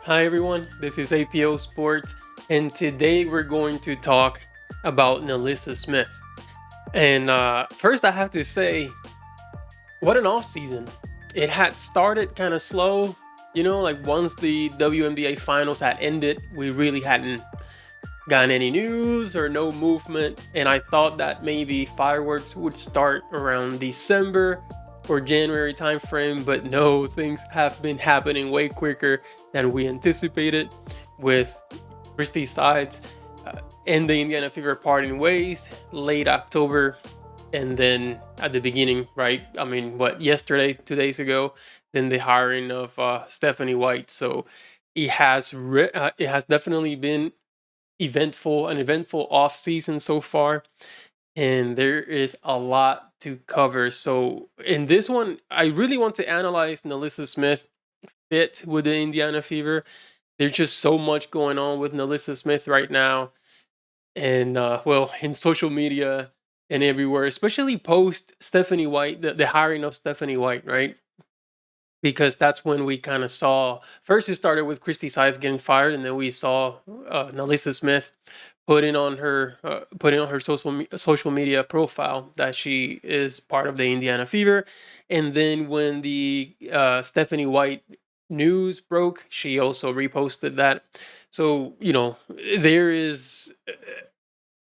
Hi everyone, this is APO Sports, and today we're going to talk about NaLyssa Smith. And first, I have to say, what an off season! It had started kind of slow, like once the WNBA finals had ended, we really hadn't gotten any news or no movement, and I thought that maybe fireworks would start around December or January timeframe, but no, things have been happening way quicker than we anticipated, with Christy Sides and the Indiana Fever parting ways late October, and then at the beginning, right? I mean, what, yesterday, 2 days ago, then the hiring of Stephanie White. So it has definitely been an eventful off season so far, and there is a lot to cover. So in this one, I really want to analyze NaLyssa Smith fit with the Indiana Fever. There's just so much going on with NaLyssa Smith right now, and well, in social media and everywhere, especially post Stephanie White, the hiring of Stephanie White, right? Because that's when we kind of saw first it started with Christy Sides getting fired, and then we saw NaLyssa Smith putting on her social media profile that she is part of the Indiana Fever, and then when the Stephanie White news broke, she also reposted that. So there is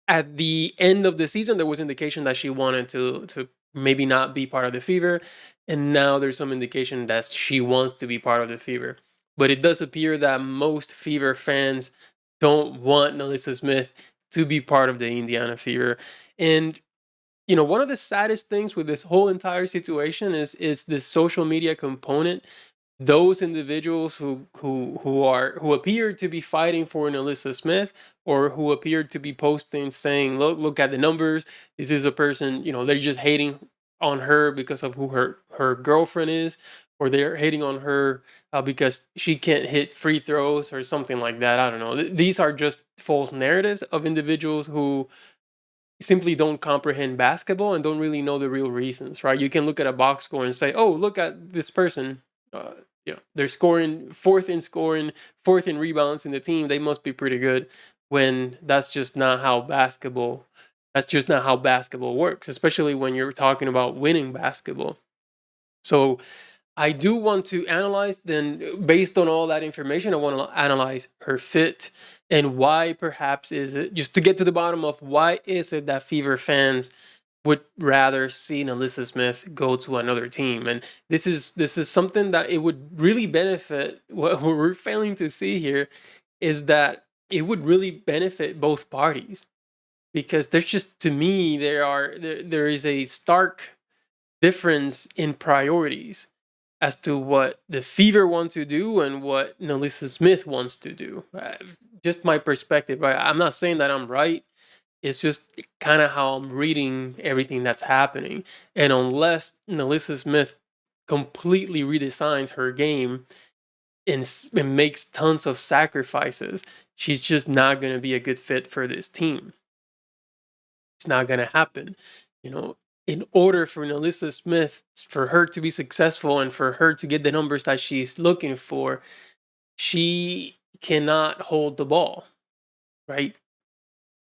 at the end of the season there was indication that she wanted to maybe not be part of the Fever, and now there's some indication that she wants to be part of the Fever. But it does appear that most Fever fans don't want NaLyssa Smith to be part of the Indiana Fever. And one of the saddest things with this whole entire situation is this social media component. Those individuals who appear to be fighting for NaLyssa Smith, or who appeared to be posting saying, look at the numbers. This is a person, they're just hating on her because of who her girlfriend is, or they're hating on her because she can't hit free throws or something like that. I don't know. These are just false narratives of individuals who simply don't comprehend basketball and don't really know the real reasons, right? You can look at a box score and say, "Oh, look at this person. Uh, they're scoring, fourth in rebounds in the team. They must be pretty good." When that's just not how basketball. That's just not how basketball works, especially when you're talking about winning basketball. So I do want to analyze, then based on all that information, I want to analyze her fit and why perhaps is it, just to get to the bottom of why is it that Fever fans would rather see NaLyssa Smith go to another team. And this is something that it would really benefit. What we're failing to see here is that it would really benefit both parties, because there's just, to me, there is a stark difference in priorities as to what the Fever want to do and what NaLyssa Smith wants to do. Just my perspective, right? I'm not saying that I'm right. It's just kind of how I'm reading everything that's happening. And unless NaLyssa Smith completely redesigns her game and makes tons of sacrifices, she's just not going to be a good fit for this team. It's not going to happen. You know, in order for NaLyssa Smith, for her to be successful and for her to get the numbers that she's looking for, she cannot hold the ball, right?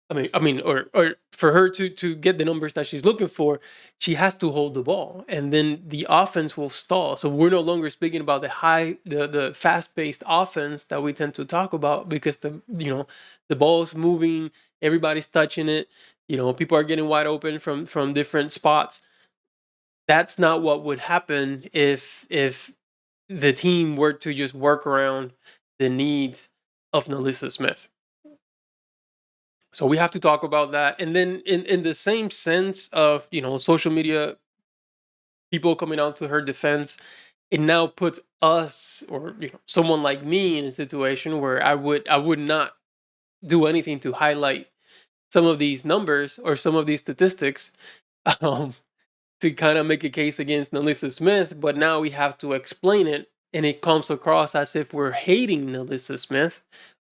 Or for her to get the numbers that she's looking for, she has to hold the ball, and then the offense will stall. So we're no longer speaking about the fast paced offense that we tend to talk about, because the ball's moving, everybody's touching it, people are getting wide open from different spots. That's not what would happen if the team were to just work around the needs of NaLyssa Smith. So we have to talk about that. And then in the same sense of, social media, people coming out to her defense, it now puts us, or someone like me, in a situation where I would not do anything to highlight some of these numbers or some of these statistics, um, to kind of make a case against NaLyssa Smith, but now we have to explain it, and it comes across as if we're hating NaLyssa Smith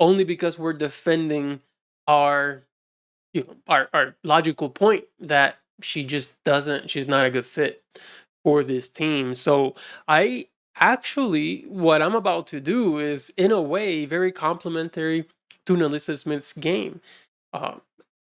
only because we're defending our our logical point that she's not a good fit for this team. So I actually, what I'm about to do is, in a way, very complimentary to NaLyssa Smith's game. Uh,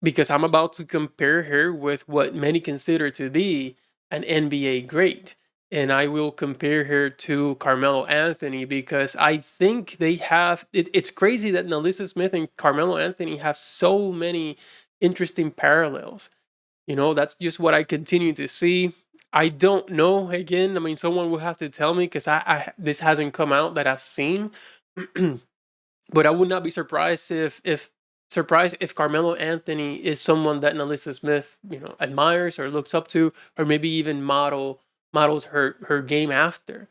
because I'm about to compare her with what many consider to be an NBA great. And I will compare her to Carmelo Anthony because I think it's crazy that NaLyssa Smith and Carmelo Anthony have so many interesting parallels. That's just what I continue to see. I don't know. Again, I mean, someone will have to tell me because this hasn't come out that I've seen. But I would not be surprised if Carmelo Anthony is someone that NaLyssa Smith, admires or looks up to, or maybe even models her game after.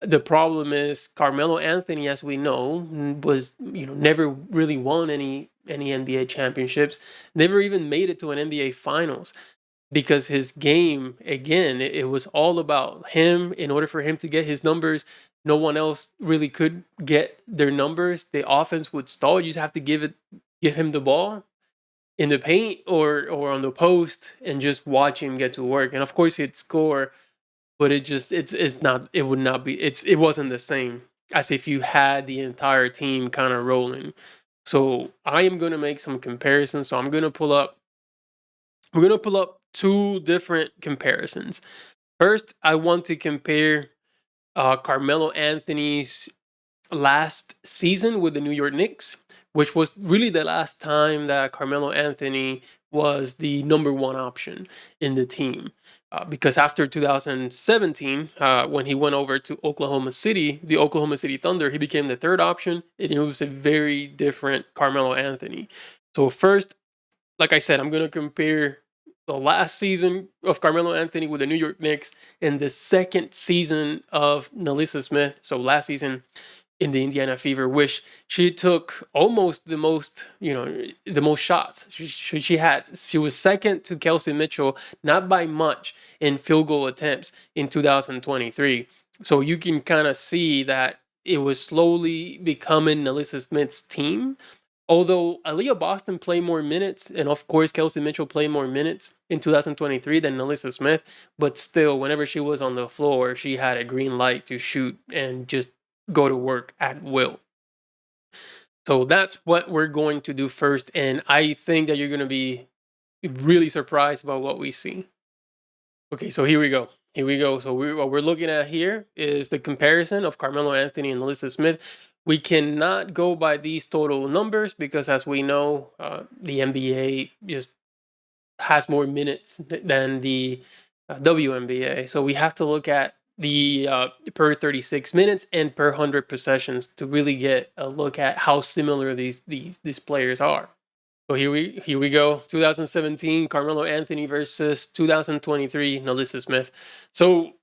The problem is Carmelo Anthony, as we know, was never really won any NBA championships, never even made it to an NBA finals because his game, again, it was all about him. In order for him to get his numbers, no one else really could get their numbers. The offense would stall. You just have to give him the ball in the paint or on the post and just watch him get to work. And of course he'd score, but it would not be it wasn't the same as if you had the entire team kind of rolling. So I am going to make some comparisons. So we're going to pull up two different comparisons. First, I want to compare Carmelo Anthony's last season with the New York Knicks, which was really the last time that Carmelo Anthony was the number one option in the team. Because after 2017, when he went over to Oklahoma City, the Oklahoma City Thunder, he became the third option, and it was a very different Carmelo Anthony. So first, like I said, I'm going to compare the last season of Carmelo Anthony with the New York Knicks and the second season of NaLyssa Smith. So last season in the Indiana Fever, which she took almost the most shots. She was second to Kelsey Mitchell, not by much, in field goal attempts in 2023. So you can kind of see that it was slowly becoming NaLyssa Smith's team. Although Aaliyah Boston played more minutes, and of course Kelsey Mitchell played more minutes in 2023 than NaLyssa Smith, but still, whenever she was on the floor, she had a green light to shoot and just go to work at will. So that's what we're going to do first, and I think that you're going to be really surprised about what we see. Okay, so here we go. Here we go. So what we're looking at here is the comparison of Carmelo Anthony and NaLyssa Smith. We cannot go by these total numbers because, as we know, the NBA just has more minutes than the WNBA. So we have to look at the per 36 minutes and per 100 possessions to really get a look at how similar these players are. So here we go. 2017 Carmelo Anthony versus 2023 NaLyssa Smith. So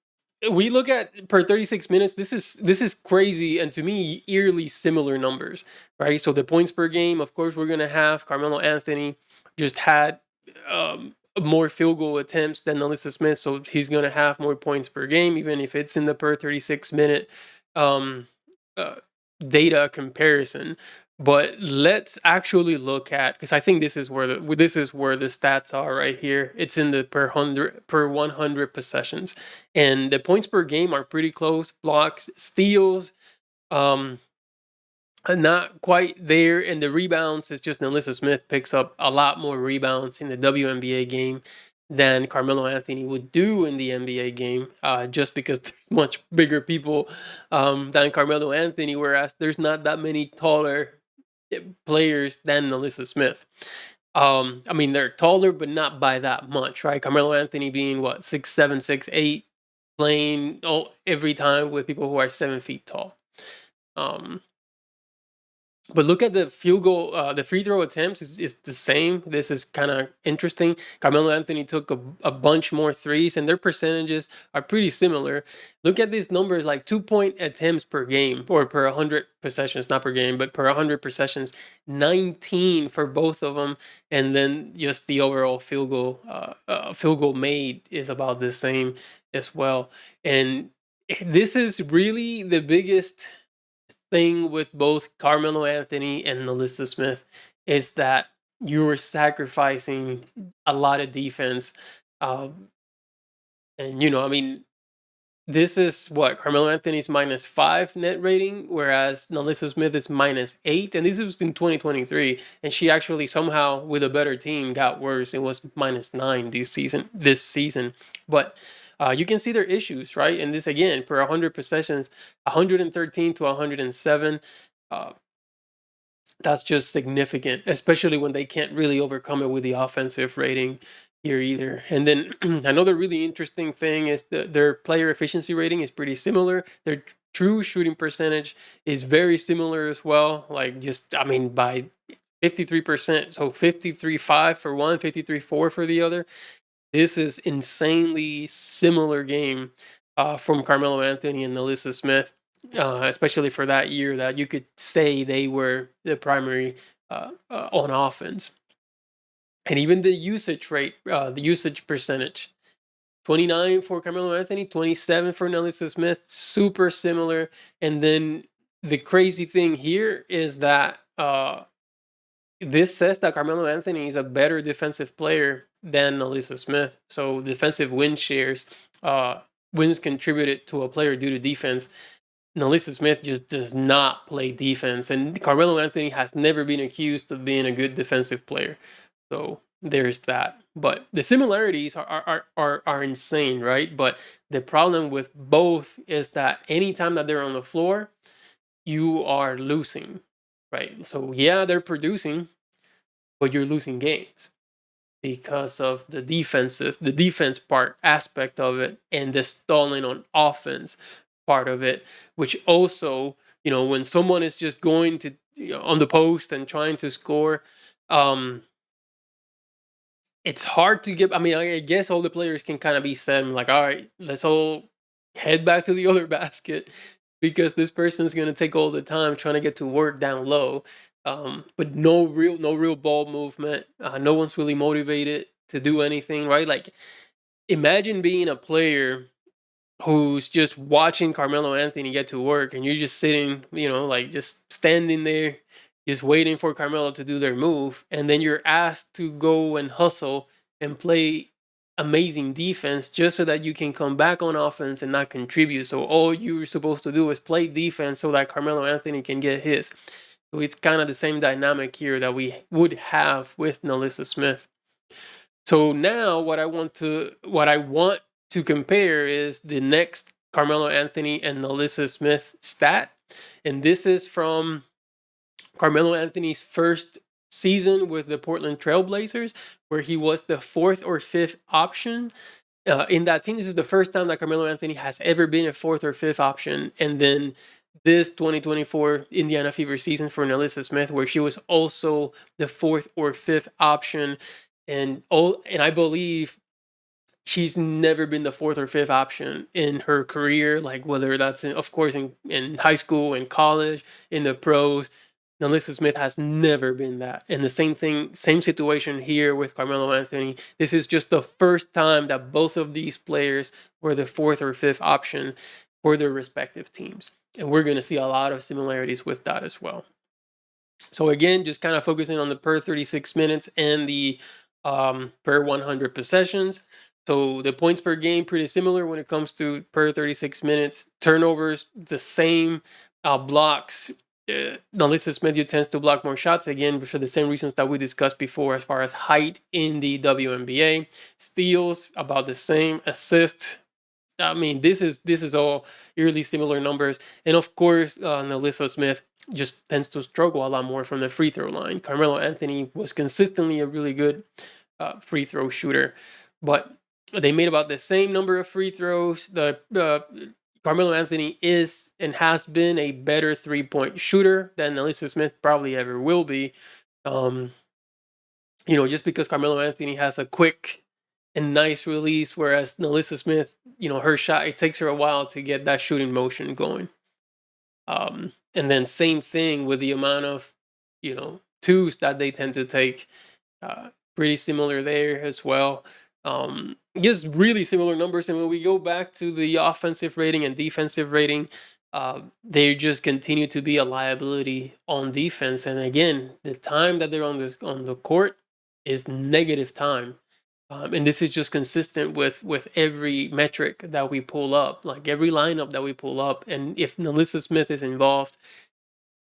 we look at per 36 minutes. This is crazy, and to me eerily similar numbers, right? So the points per game, of course, we're gonna have Carmelo Anthony just had more field goal attempts than NaLyssa Smith, so he's gonna have more points per game, even if it's in the per 36 minute um, uh, data comparison. But let's actually look at, because I think this is where the stats are right here. It's in the per 100 possessions, and the points per game are pretty close. Blocks, steals, not quite there, and the rebounds is just NaLyssa Smith picks up a lot more rebounds in the WNBA game than Carmelo Anthony would do in the NBA game, just because there's much bigger people than Carmelo Anthony, whereas there's not that many taller players than NaLyssa Smith. I mean, they're taller, but not by that much, right? Carmelo Anthony being what, 6'7", 6'8", playing every time with people who are 7 feet tall. But look at the field goal, the free throw attempts is the same. This is kind of interesting. Carmelo Anthony took a bunch more threes, and their percentages are pretty similar. Look at these numbers, like 2-point attempts per game, or per 100 possessions, not per game, but per 100 possessions, 19 for both of them. And then just the overall field goal made is about the same as well. And this is really the biggest thing with both Carmelo Anthony and NaLyssa Smith, is that you were sacrificing a lot of defense. And, I mean, this is what Carmelo Anthony's -5 net rating, whereas NaLyssa Smith is -8, and this was in 2023. And she actually somehow, with a better team, got worse. It was -9 this season. But you can see their issues, right? And this again, per 100 possessions, 113 to 107. Uh, that's just significant, especially when they can't really overcome it with the offensive rating here either. And then another really interesting thing is their player efficiency rating is pretty similar. Their true shooting percentage is very similar as well. Like just, I mean, by 53%. So 53.5 for one, 53.4 for the other. This is insanely similar game from Carmelo Anthony and NaLyssa Smith, especially for that year that you could say they were the primary on offense. And even the usage rate, the usage percentage, 29 for Carmelo Anthony, 27 for NaLyssa Smith, super similar. And then the crazy thing here is that this says that Carmelo Anthony is a better defensive player than NaLyssa Smith. So defensive win shares, wins contributed to a player due to defense. NaLyssa Smith just does not play defense, and Carmelo Anthony has never been accused of being a good defensive player. So there's that. But the similarities are insane, right? But the problem with both is that anytime that they're on the floor, you are losing, right? So yeah, they're producing, but you're losing games because of the defense part aspect of it, and the stalling on offense part of it, which also, when someone is just going to on the post and trying to score, it's hard to get. I mean, I guess all the players can kind of be said, like, all right, let's all head back to the other basket because this person's gonna take all the time trying to get to work down low. But no real ball movement. No one's really motivated to do anything, right? Like, imagine being a player who's just watching Carmelo Anthony get to work, and you're just sitting, like just standing there, just waiting for Carmelo to do their move, and then you're asked to go and hustle and play amazing defense just so that you can come back on offense and not contribute. So all you're supposed to do is play defense so that Carmelo Anthony can get his. So it's kind of the same dynamic here that we would have with NaLyssa Smith. So now what I want to compare is the next Carmelo Anthony and NaLyssa Smith stat. And this is from Carmelo Anthony's first season with the Portland Trailblazers, where he was the 4th or 5th option in that team. This is the first time that Carmelo Anthony has ever been a 4th or 5th option. And then this 2024 Indiana Fever season for NaLyssa Smith, where she was also the 4th or 5th option. And I believe she's never been the 4th or 5th option in her career, like whether that's of course in high school, in college, in the pros. NaLyssa Smith has never been that. And the same situation here with Carmelo Anthony. This is just the first time that both of these players were the 4th or 5th option for their respective teams. And we're going to see a lot of similarities with that as well. So again, just kind of focusing on the per 36 minutes and the per 100 possessions. So the points per game, pretty similar when it comes to per 36 minutes. Turnovers, the same. Blocks, NaLyssa Smith tends to block more shots, again, for the same reasons that we discussed before as far as height in the WNBA. Steals, about the same. Assists, I mean, this is all eerily similar numbers. And of course, NaLyssa Smith just tends to struggle a lot more from the free throw line. Carmelo Anthony was consistently a really good free throw shooter, but they made about the same number of free throws. The Carmelo Anthony is and has been a better 3-point shooter than NaLyssa Smith probably ever will be. Just because Carmelo Anthony has a quick and nice release, whereas NaLyssa Smith, her shot, it takes her a while to get that shooting motion going. And then same thing with the amount of, twos that they tend to take. Pretty similar there as well. Just really similar numbers. And when we go back to the offensive rating and defensive rating, they just continue to be a liability on defense. And again, the time that they're on the court is negative time. And this is just consistent with every metric that we pull up, like every lineup that we pull up. And if NaLyssa Smith is involved,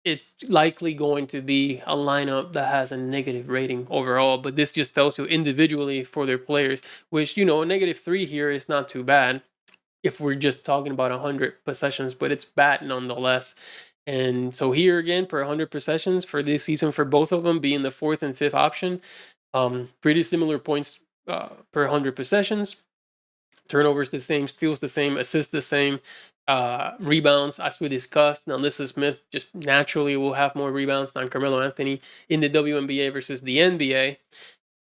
it's likely going to be a lineup that has a negative rating overall. But this just tells you individually for their players, which, a -3 here is not too bad if we're just talking about 100 possessions, but it's bad nonetheless. And so here again, per 100 possessions for this season, for both of them being the fourth and fifth option, pretty similar points per 100 possessions. Turnovers the same, steals the same, assists the same, rebounds as we discussed. Now, NaLyssa Smith just naturally will have more rebounds than Carmelo Anthony in the WNBA versus the NBA.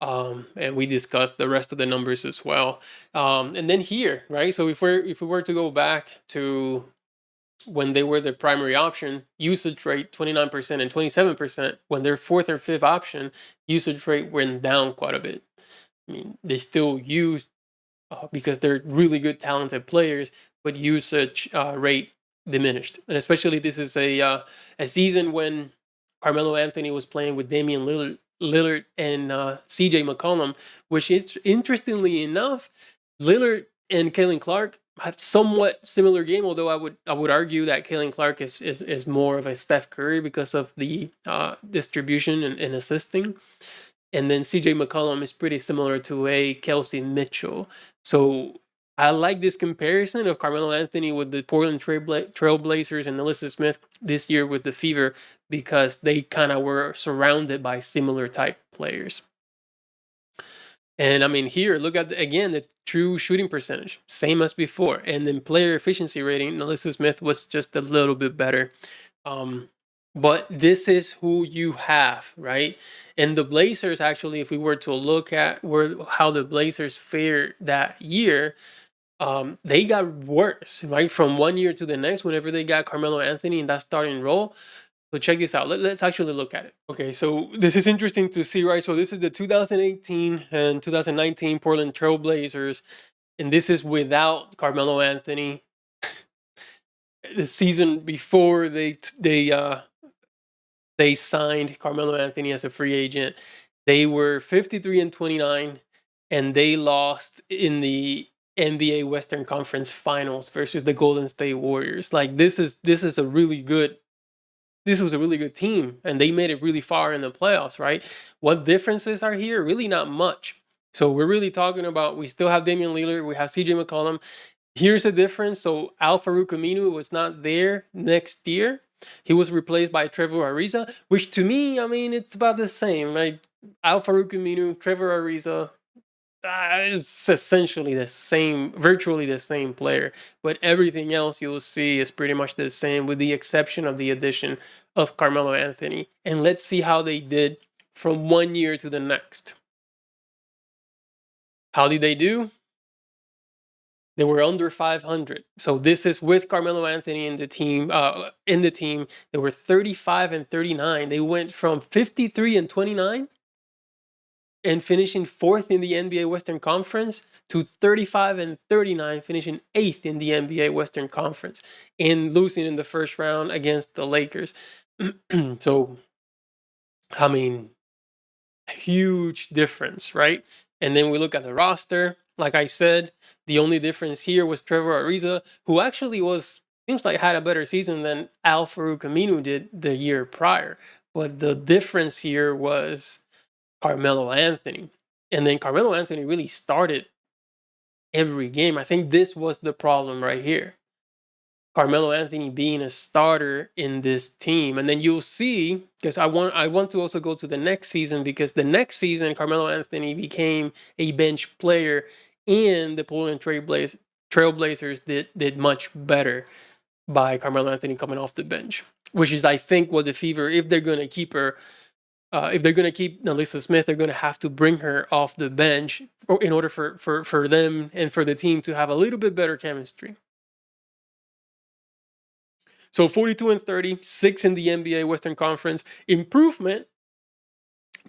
And we discussed the rest of the numbers as well. And then here, right? So if we were to go back to when they were the primary option, usage rate 29% and 27%. When they're fourth or fifth option, usage rate went down quite a bit. I mean, they still use because they're really good, talented players, but usage rate diminished. And especially this is a season when Carmelo Anthony was playing with Damian Lillard and CJ McCollum, which is interestingly enough, Lillard and Caitlin Clark have somewhat similar game. Although I would argue that Caitlin Clark is more of a Steph Curry because of the distribution and assisting. And then CJ McCollum is pretty similar to a Kelsey Mitchell. So I like this comparison of Carmelo Anthony with the Portland Trailblazers and NaLyssa Smith this year with the Fever, because they kind of were surrounded by similar type players. And I mean, here, look at, again, the true shooting percentage, same as before. And then player efficiency rating, NaLyssa Smith was just a little bit better. But this is who you have, right? And the Blazers, actually, if we were to look at how the Blazers fared that year, they got worse, right? From one year to the next, whenever they got Carmelo Anthony in that starting role. So check this out. Let's actually look at it. Okay, so this is interesting to see, right? So this is the 2018 and 2019 Portland Trailblazers, and this is without Carmelo Anthony. The season before they signed Carmelo Anthony as a free agent, they were 53-29, and they lost in the NBA Western Conference Finals versus the Golden State Warriors. Like this was a really good team, and they made it really far in the playoffs, right? What differences are here? Really not much. So we're really talking about, we still have Damian Lillard, we have CJ McCollum. Here's the difference. So Al-Farouq Aminu was not there next year. He was replaced by Trevor Ariza, which to me, I mean, it's about the same, right? Al-Farouq Aminu, Trevor Ariza, it's essentially the same, virtually the same player, but everything else you'll see is pretty much the same, with the exception of the addition of Carmelo Anthony. And let's see how they did from one year to the next. How did they do? They were under 500. So this is with Carmelo Anthony in the team. They were 35-39. They went from 53-29 and finishing fourth in the NBA Western Conference to 35-39, finishing eighth in the NBA Western Conference, and losing in the first round against the Lakers. So, I mean, huge difference, right? And then we look at the roster. Like I said, the only difference here was Trevor Ariza, who actually seems like had a better season than Al-Farouq Aminu did the year prior. But the difference here was Carmelo Anthony. And then Carmelo Anthony really started every game. I think this was the problem right here. Carmelo Anthony being a starter in this team. And then you'll see, because I want to also go to the next season, because the next season Carmelo Anthony became a bench player, and the Portland Trailblazers did much better by Carmelo Anthony coming off the bench, which is, I think, what the Fever, if they're going to keep her, if they're going to keep NaLyssa Smith, they're going to have to bring her off the bench in order for them and for the team to have a little bit better chemistry. So 42-30, 6 in the NBA Western Conference, improvement.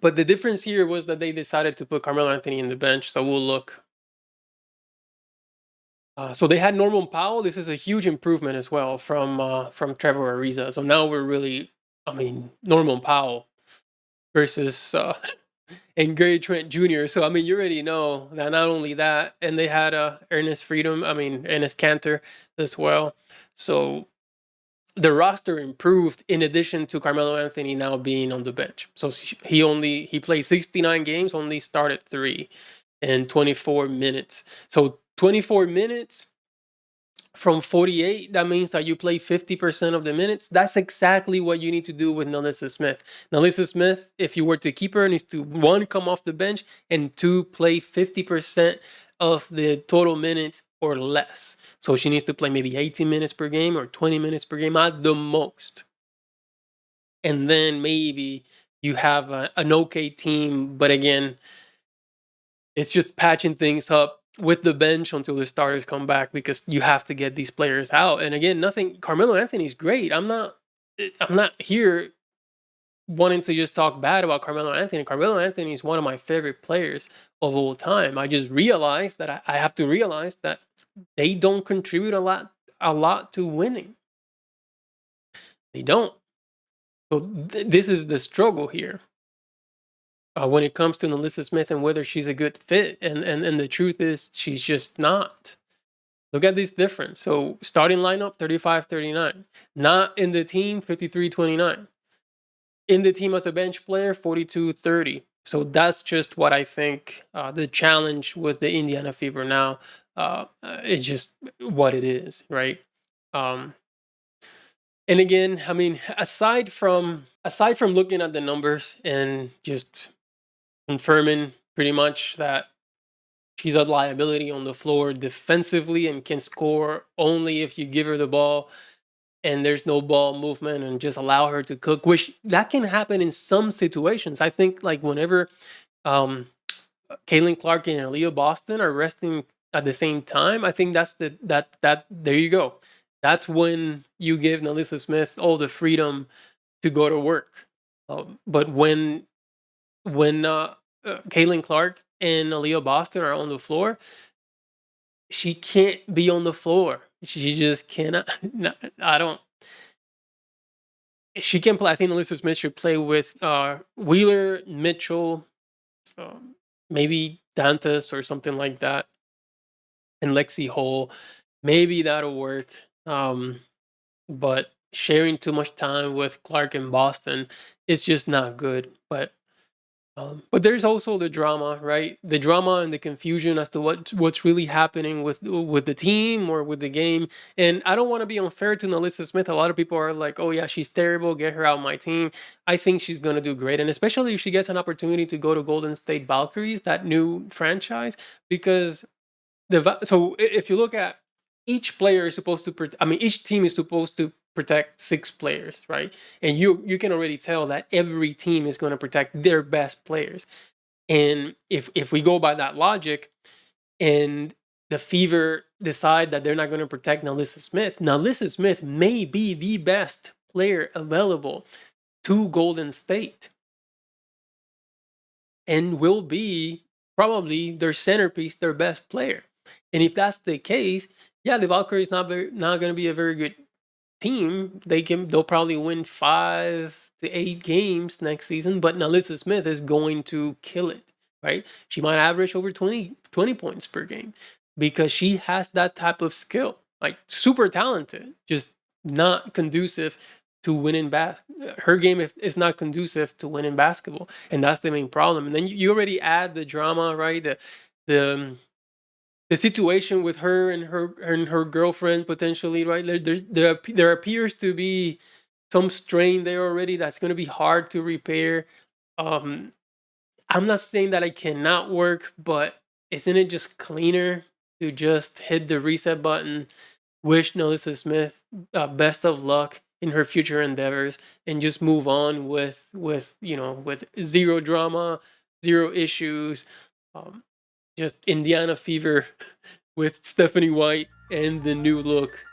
But the difference here was that they decided to put Carmelo Anthony in the bench. So we'll look. So they had Norman Powell. This is a huge improvement as well from Trevor Ariza. So now we're really, I mean, Norman Powell versus and Gary Trent Jr. So I mean, you already know that not only that, and they had Ernest Cantor as well. So the roster improved in addition to Carmelo Anthony now being on the bench. So he played 69 games, only started 3 in 24 minutes. So 24 minutes from 48, that means that you play 50% of the minutes. That's exactly what you need to do with NaLyssa Smith. NaLyssa Smith, if you were to keep her, needs to, 1, come off the bench, and 2, play 50% of the total minutes or less. So she needs to play maybe 18 minutes per game or 20 minutes per game at the most. And then maybe you have an okay team, but again, it's just patching things up with the bench until the starters come back, because you have to get these players out. And again, Carmelo Anthony's great. I'm not here wanting to just talk bad about Carmelo Anthony. Carmelo Anthony is one of my favorite players of all time. I just realized that I have to realize that they don't contribute a lot to winning. They don't. So this is the struggle here. When it comes to NaLyssa Smith and whether she's a good fit. And the truth is, she's just not. Look at this difference. So starting lineup, 35-39. Not in the team, 53-29. In the team as a bench player, 42-30. So that's just what I think the challenge with the Indiana Fever now. It's just what it is, right? And again, I mean, aside from looking at the numbers and just confirming pretty much that she's a liability on the floor defensively and can score only if you give her the ball and there's no ball movement and just allow her to cook, which that can happen in some situations. I think like whenever Caitlin Clark and Aaliyah Boston are resting at the same time, I think that's there you go. That's when you give NaLyssa Smith all the freedom to go to work. But when Caitlin Clark and Aaliyah Boston are on the floor, she can't be on the floor. She just cannot. No, I don't. She can play. I think NaLyssa Smith should play with Wheeler, Mitchell, maybe Dantas or something like that, and Lexi Hall. Maybe that'll work. But sharing too much time with Clark and Boston is just not good. But there's also the drama, right? The drama and the confusion as to what's really happening with the team or with the game. And I don't want to be unfair to NaLyssa Smith. A lot of people are like, "Oh yeah, she's terrible. Get her out of my team." I think she's gonna do great, and especially if she gets an opportunity to go to Golden State Valkyries, that new franchise, because if you look at each player is supposed to, each team is supposed to protect 6 players, right? And you can already tell that every team is going to protect their best players. And if we go by that logic, and the Fever decide that they're not going to protect NaLyssa Smith may be the best player available to Golden State, and will be probably their centerpiece, their best player. And if that's the case, yeah, the Valkyries not going to be a very good team. They'll probably win 5 to 8 games next season, but NaLyssa Smith is going to kill it, right? She might average over 20 points per game because she has that type of skill, like super talented, just not conducive to winning her game is not conducive to winning basketball, and that's the main problem. And then you already add the drama, right? The situation with her and her girlfriend potentially, right? There appears to be some strain there already that's going to be hard to repair. I'm not saying that it cannot work, but isn't it just cleaner to just hit the reset button, wish NaLyssa Smith best of luck in her future endeavors, and just move on with zero drama, zero issues, just Indiana Fever with Stephanie White and the new look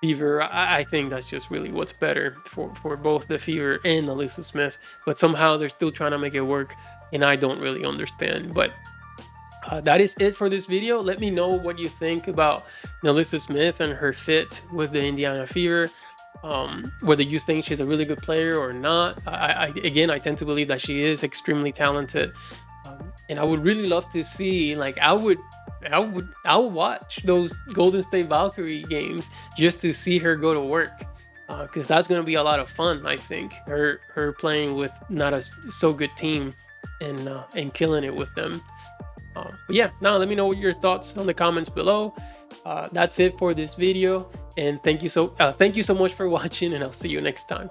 Fever. I think that's just really what's better for both the Fever and NaLyssa Smith. But somehow they're still trying to make it work, and I don't really understand. But that is it for this video. Let me know what you think about NaLyssa Smith and her fit with the Indiana Fever. Whether you think she's a really good player or not, again, I tend to believe that she is extremely talented, and I would really love to see, like, I would watch those Golden State Valkyrie games just to see her go to work, because that's gonna be a lot of fun. I think her playing with not a so good team and killing it with them. But yeah, now let me know your thoughts on the comments below. That's it for this video, and thank you so much for watching, and I'll see you next time.